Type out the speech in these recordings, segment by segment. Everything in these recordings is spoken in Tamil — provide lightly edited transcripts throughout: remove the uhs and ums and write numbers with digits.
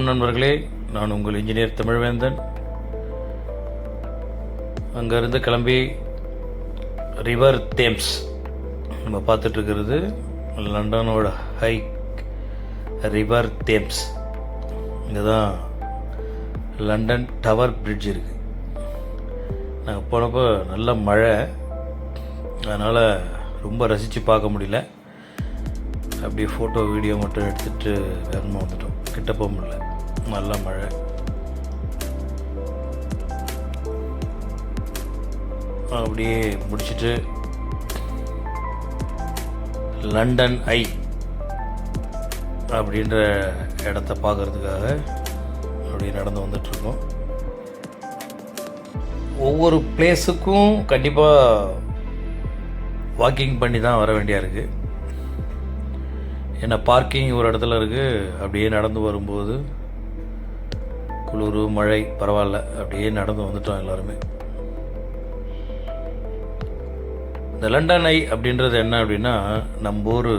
வணக்கம் நண்பர்களே, நான் உங்கள் இன்ஜினியர் தமிழ்வேந்தன். அங்கேருந்து கிளம்பி ரிவர் தேம்ஸ் நம்ம பார்த்துட்ருக்கிறது லண்டனோட ஹை ரிவர் தேம்ஸ். இங்கே தான் லண்டன் டவர் பிரிட்ஜ் இருக்குது. நாங்கள் போனப்போ நல்ல மழை, அதனால் ரொம்ப ரசித்து பார்க்க முடியல. அப்படியே ஃபோட்டோ வீடியோ மட்டும் எடுத்துகிட்டு வேகமாக வந்துட்டோம். கிட்ட போக முடியல, நல்ல மழை. அப்படியே முடிச்சுட்டு லண்டன் ஐ அப்படின்ற இடத்த பார்க்குறதுக்காக அப்படி நடந்து வந்துட்டுருக்கோம். ஒவ்வொரு பிளேஸுக்கும் கண்டிப்பாக வாக்கிங் பண்ணி தான் வர வேண்டியா இருக்குது. ஏன்னா பார்க்கிங் ஒரு இடத்துல இருக்குது. அப்படியே நடந்து வரும்போது குளிர் மழை பரவாயில்ல, அப்படியே நடந்து வந்துட்டோம் எல்லாருமே. இந்த லண்டன் ஐ அப்படின்றது என்ன அப்படின்னா, நம்ம ஊர்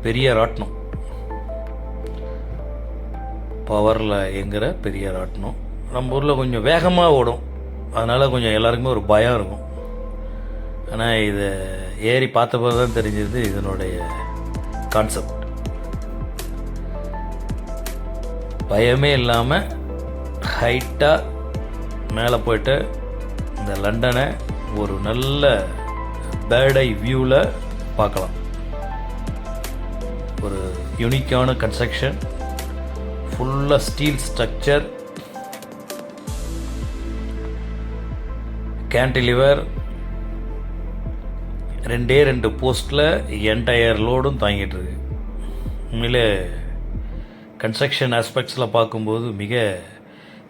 பெரிய ராட்டினம், பவரில் இயங்குகிற பெரிய ராட்டினம். நம்ம ஊரில் கொஞ்சம் வேகமாக ஓடும், அதனால் கொஞ்சம் எல்லாருக்குமே ஒரு பயம் இருக்கும். ஆனால் இதை ஏறி பார்த்தபோது தான் தெரிஞ்சது இதனுடைய கான்செப்ட். பயமே இல்லாமல் ஹைட்டாக மேலே போய்ட்டு இந்த லண்டனை ஒரு நல்ல பேர்ட் ஐ வியூவில் பார்க்கலாம். ஒரு யூனிக்கான கன்ஸ்ட்ரக்ஷன், ஃபுல்லாக ஸ்டீல் ஸ்ட்ரக்சர், கேன்டிலிவர், 2 போஸ்ட்டில் என்டையர் லோடும் தாங்கிட்டு இருக்கு. உண்மையிலே கன்ஸ்ட்ரக்ஷன் ஆஸ்பெக்ட்ஸில் பார்க்கும்போது மிக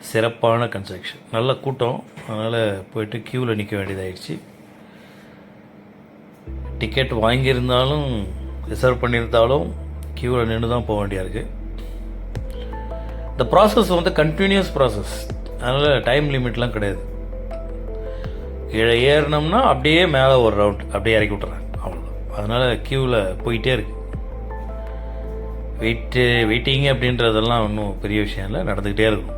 சிறப்பான கன்ஸ்ட்ரக்ஷன். நல்ல கூட்டம், அதனால் போயிட்டு க்யூவில் நிற்க வேண்டியதாகிடுச்சு. டிக்கெட் வாங்கியிருந்தாலும் ரிசர்வ் பண்ணியிருந்தாலும் க்யூவில் நின்று தான் போக வேண்டியா இருக்குது. இந்த ப்ராசஸ் வந்து கண்டினியூஸ் ப்ராசஸ், அதனால் டைம் லிமிட்லாம் கிடையாது. கீழே ஏறினோம்னா அப்படியே மேலே ஒரு ரவுண்ட் அப்படியே இறக்கி விட்டுறாங்க, அவ்வளோதான். அதனால் க்யூவில் போயிட்டே இருக்கு. வெயிட்டிங் அப்படின்றதெல்லாம் ஒன்றும் பெரிய விஷயம் இல்லை, நடந்துக்கிட்டே இருக்கும்.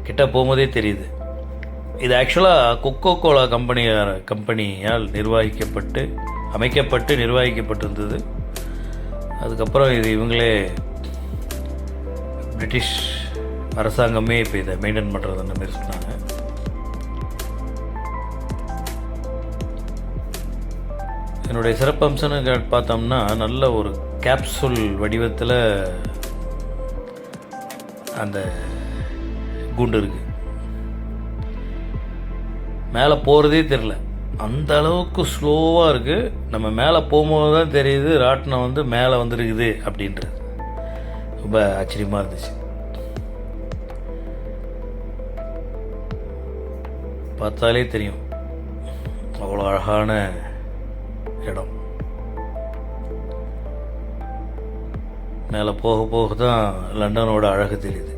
கிட்ட போகும்போதே தெரியுது. இது ஆக்சுவலாக கொக்கோ கோலா கம்பெனியால் அமைக்கப்பட்டு நிர்வகிக்கப்பட்டிருந்தது. அதுக்கப்புறம் இது இவங்களே பிரிட்டிஷ் அரசாங்கமே இப்போ இதை மெயின்டைன் பண்ணுறது அந்த மாதிரி சொன்னாங்க. என்னுடைய சிறப்பம்சம்னு பார்த்தோம்னா, நல்ல ஒரு கேப்சூல் வடிவத்தில் அந்த குண்டு இருக்குது. மேலே போகிறதே தெரில, அந்த அளவுக்கு ஸ்லோவாக இருக்குது. நம்ம மேலே போகும்போது தான் தெரியுது ராட்டினம் வந்து மேலே வந்துருக்குது அப்படின்றது. ரொம்ப ஆச்சரியமாக இருந்துச்சு. பார்த்தாலே தெரியும் அவ்வளோ அழகான இடம். மேலே போக போக தான் லண்டனோட அழகு தெரியுது.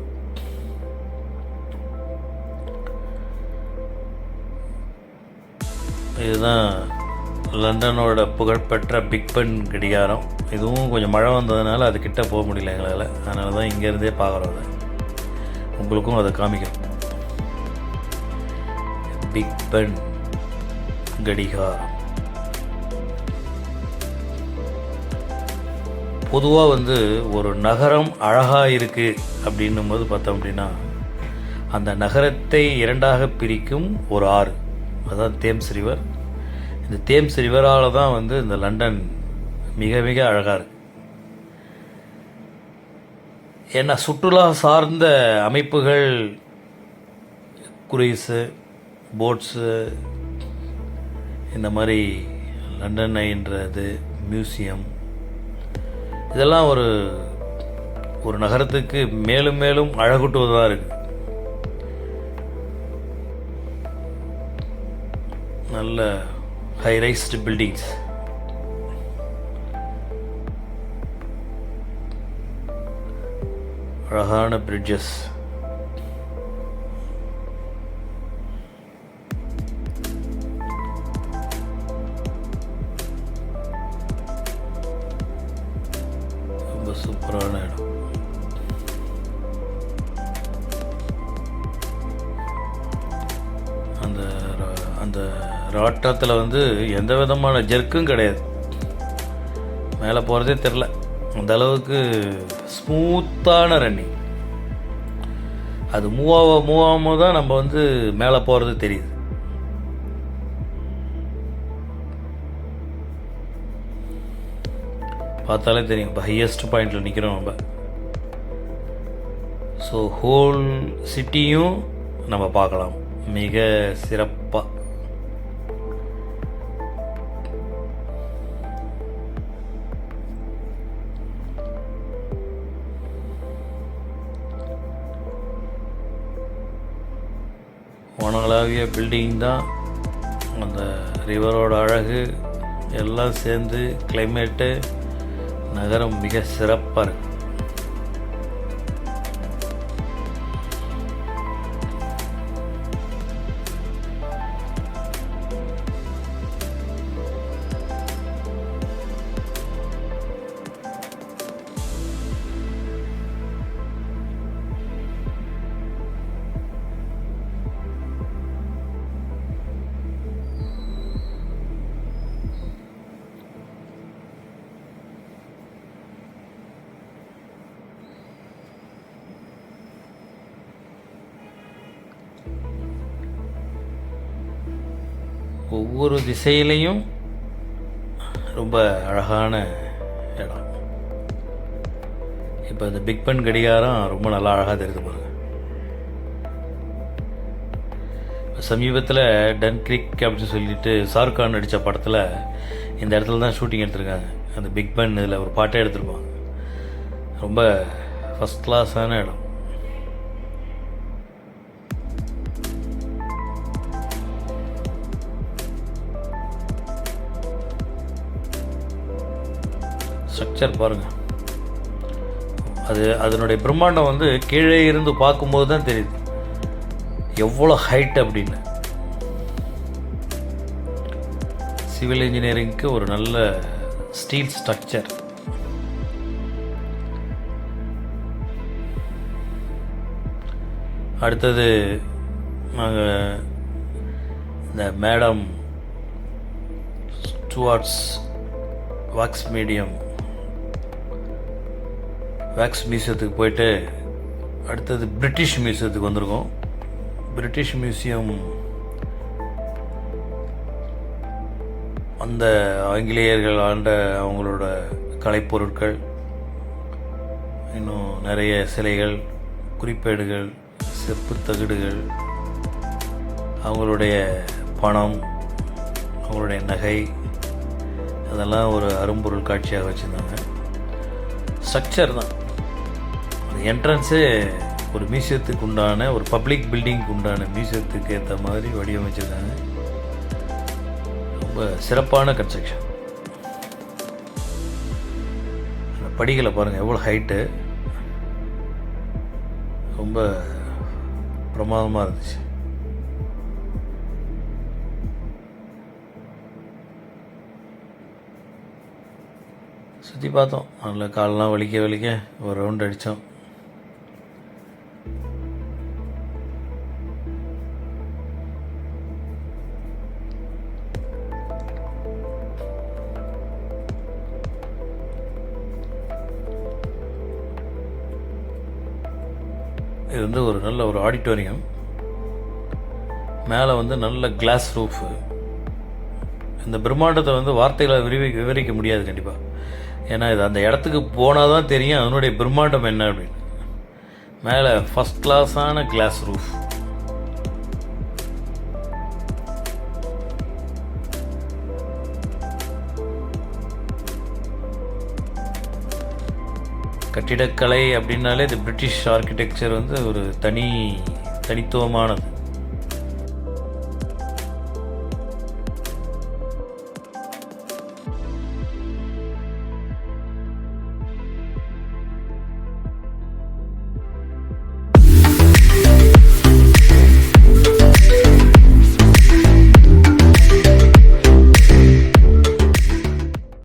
இதுதான் லண்டனோட புகழ்பெற்ற பிக் பென் கடிகாரம். இதுவும் கொஞ்சம் மழை வந்ததுனால அது கிட்ட போக முடியல எங்களால், அதனால தான் இங்கேருந்தே பார்க்குறோம். அதை உங்களுக்கும் அதை காமிக்கிறோம். பிக் பென் கடிகாரம் பொதுவாக வந்து ஒரு நகரம் அழகாக இருக்குது அப்படின்னும் போது பார்த்தோம் அப்படின்னா, அந்த நகரத்தை 2ஆக பிரிக்கும் ஒரு ஆறு, அதுதான் தேம்ஸ் ரிவர். இந்த தேம்ஸ் ரிவரால் தான் வந்து இந்த லண்டன் மிக மிக அழகாக இருக்குது. ஏன்னா சுற்றுலா சார்ந்த அமைப்புகள், குரூஸு, போட்ஸு, இந்த மாதிரி லண்டன் ஐன்றது மியூசியம், இதெல்லாம் ஒரு நகரத்துக்கு மேலும் மேலும் அழகூட்டுவதாக இருக்குது. நல்ல ஹை ரைஸ்டு பில்டிங்ஸ், அழகான பிரிட்ஜஸ், ரொம்ப சூப்பரான இடம். அந்த ராட்டத்தில் வந்து எந்த விதமான ஜெர்க்கும் கிடையாது, மேலே போகிறதே தெரில. அந்த அளவுக்கு ஸ்மூத்தான ரன்னிங். அது மூவ் ஆகாமல் தான் நம்ம வந்து மேலே போகிறது தெரியுது. பார்த்தாலே தெரியும், இப்போ ஹையஸ்ட் பாயிண்டில் நிற்கிறோம் நம்ம. ஸோ ஹோல் சிட்டியும் நம்ம பார்க்கலாம் மிக சிறப்பாக. உணவளாவிய பில்டிங் தான், அந்த ரிவரோட அழகு எல்லாம் சேர்ந்து கிளைமேட்டு, நகரம் மிக சிறப்பாக இருக்கு. ஒவ்வொரு திசையிலையும் ரொம்ப அழகான இடம். இப்போ இந்த பிக் பென் கடிகாரம் ரொம்ப நல்லா அழகாக தெரியுது பாருங்க. சமீபத்தில் டன் கிரிக் அப்படின்னு சொல்லிட்டு ஷாருக்கான் நடித்த படத்தில் இந்த இடத்துல தான் ஷூட்டிங் எடுத்திருக்காங்க. அந்த பிக் பென் இதில் ஒரு பாட்டே எடுத்திருப்பாங்க. ரொம்ப ஃபஸ்ட் கிளாஸான இடம். ஸ்ட்ரக்சர் பாருங்கள், அதனுடைய பிரம்மாண்டம் வந்து கீழே இருந்து பார்க்கும்போது தான் தெரியுது எவ்வளோ ஹைட் அப்படின்னு. சிவில் இன்ஜினியரிங்க்கு ஒரு நல்ல ஸ்டீல் ஸ்ட்ரக்சர். அடுத்தது நாங்கள் இந்த மேடம் ஸ்டூவர்ட்ஸ் வேக்ஸ் மியூசியத்துக்கு போயிட்டு அடுத்தது பிரிட்டிஷ் மியூசியத்துக்கு வந்திருக்கோம். பிரிட்டிஷ் மியூசியம் அந்த ஆங்கிலேயர்கள் ஆண்ட அவங்களோட கலைப்பொருட்கள், இன்னும் நிறைய சிலைகள், குறிப்பேடுகள், செப்பு தகடுகள், அவங்களுடைய பணம், அவங்களுடைய நகை, அதெல்லாம் ஒரு அரும்பொருள் காட்சியாக வச்சுருந்தாங்க. ஸ்ட்ரக்சர் தான், என்ட்ரன்ஸே ஒரு மியூசியத்துக்கு உண்டான, ஒரு பப்ளிக் பில்டிங்க்கு உண்டான மியூசியத்துக்கு ஏற்ற மாதிரி வடிவமைச்சிருக்காங்க. ரொம்ப சிறப்பான கன்ஸ்ட்ரக்ஷன். அந்த படிகளை பாருங்கள் எவ்வளோ ஹைட்டு, ரொம்ப பிரமாதமாக இருந்துச்சு. சுற்றி பார்த்தோம், நல்லா காலெலாம் வலிக்க ஒரு ரவுண்ட் அடித்தோம். இது வந்து ஒரு நல்ல ஒரு ஆடிட்டோரியம். மேலே வந்து நல்ல கிளாஸ் ரூஃபு. இந்த பிரம்மாண்டத்தை வந்து வார்த்தைகளை விவரிக்க முடியாது கண்டிப்பாக. ஏன்னா இது அந்த இடத்துக்கு போனால் தான் தெரியும் அதனுடைய பிரம்மாண்டம் என்ன அப்படின்னு. மேலே ஃபஸ்ட் கிளாஸான கிளாஸ் ரூஃப். கட்டிடக்கலை அப்படின்னாலே இது பிரிட்டிஷ் ஆர்கிடெக்சர் வந்து ஒரு தனித்துவமானது.